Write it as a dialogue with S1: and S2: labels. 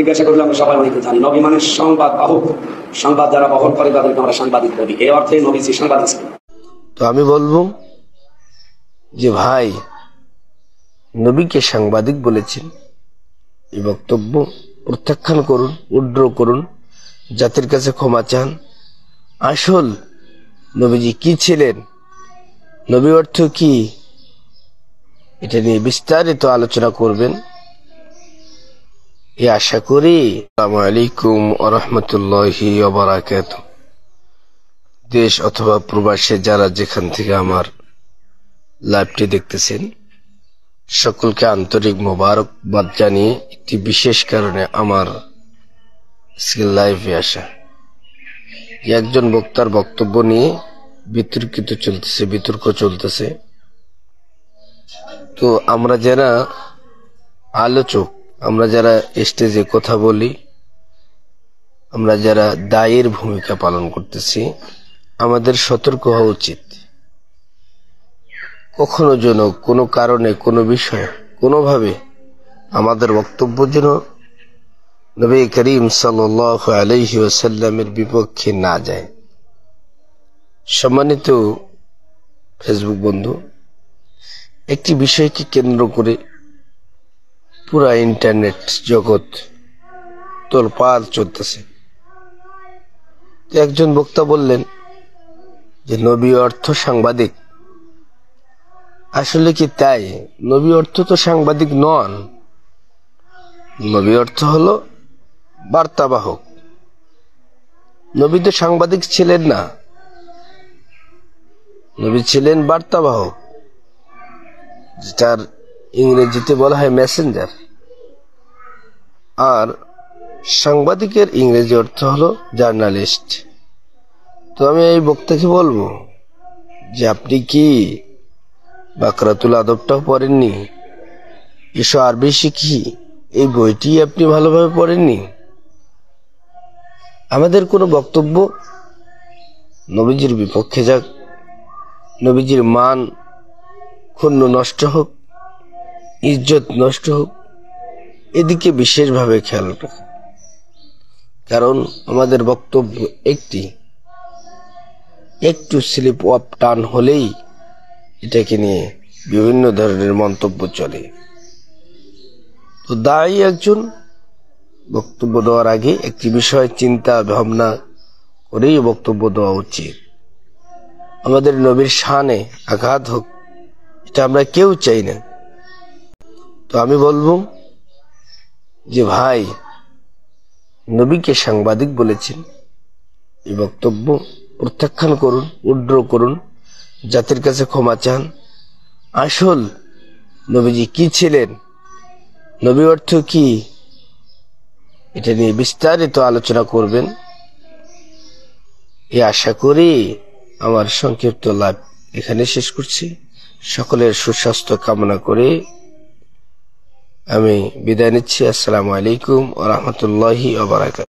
S1: জিজ্ঞাসা করলে আমরা সবাই অনেকে জানি নবী মানে সংবাদ বাহক, সংবাদ যারা বহন করে তাদেরকে আমরা সাংবাদিক বলি। এই অর্থে নবীজি সাংবাদিক ছিলেন।
S2: তো আমি বলবো যে ভাই, নবীকে সাংবাদিক বলেছেন, এই বক্তব্য প্রত্যাখ্যান করুন, উড্র করুন, জাতির কাছে ক্ষমা চান। আসল নবীজি কি ছিলেন, নবী অর্থ কি, এটা নিয়ে বিস্তারিত আলোচনা করবেন এই আশা করি। আসসালামু আলাইকুম ওয়া রাহমাতুল্লাহি ওয়া বারাকাতুহু। দেশ অথবা প্রবাসে যারা যেখান থেকে আমার লাইভটি দেখতেছেন, সকলকে আন্তরিক মোবারকবাদ জানিয়ে একটি বিশেষ কারণে আমার লাইভে আসা। একজন বক্তার বক্তব্য নিয়ে বিতর্ক চলতেছে। তো আমরা যারা আলোচক, আমরা যারা স্টেজে কথা বলি, আমরা যারা দায়ের ভূমিকা পালন করতেছি, আমাদের সতর্ক হওয়া উচিত। কখনো যেন কোনো কারণে, কোনো বিষয়ে, কোনোভাবে আমাদের বক্তব্য যেন নবী করিম সাল্লাল্লাহু আলাইহি ওয়াসাল্লামের বিপক্ষে না যায়। সম্মানিত ফেসবুক বন্ধু, একটি বিষয়কে কেন্দ্র করে পুরা ইন্টারনেট জগৎ তোলপাড় চলতেছে। একজন বক্তা বললেন যে নবী অর্থ সাংবাদিক। আসলে কি তাই? নবী অর্থ তো সাংবাদিক নন, নবী অর্থ হলো বার্তাবাহক। নবী তো সাংবাদিক ছিলেন না, নবী ছিলেন বার্তাবাহক, যেটার ইংরেজিতে বলা হয় মেসেঞ্জার। আর সাংবাদিকের ইংরেজি অর্থ হলো জার্নালিস্ট। তো আমি এই বক্তাকে বলবো যে আপনি কি বাকরাতুল আদবটাও পড়েননি? এসো আরবি শিখি, এই বইটি আপনি ভালোভাবে পড়েননি? আমাদের কোনো বক্তব্য নবীজির বিপক্ষে যাক, নবীজির মান ক্ষুণ্ণ নষ্ট হোক, ইজ্জত নষ্ট হোক, এদিকে বিশেষভাবে খেয়াল রাখা। কারণ আমাদের বক্তব্য একটু স্লিপ অফ টান হলেই এটাকে নিয়ে বিভিন্ন ধরনের মন্তব্য চলে। তো দায়ী একজন বক্তব্য দেওয়ার আগে একটি বিষয় চিন্তা ভাবনা করেই বক্তব্য দেওয়া উচিত। আমাদের নবীর শানে আঘাত হোক, এটা আমরা কেউ চাই না। তো আমি বলবো যে ভাই, নবীকে সাংবাদিক বলেছেন, এই বক্তব্য প্রত্যাখ্যান করুন, উড্র করুন, জাতির কাছে ক্ষমা চান। আসল নবীজি কি ছিলেন, নবী অর্থ কি, এটা নিয়ে বিস্তারিত আলোচনা করবেন এই আশা করি। আমার সংক্ষিপ্ত লাইভ এখানে শেষ করছি। সকলের সুস্বাস্থ্য কামনা করে আমি বিদায় নিচ্ছি। আসসালামু আলাইকুম ওয়া রাহমাতুল্লাহি ওয়া বারাকাতুহু।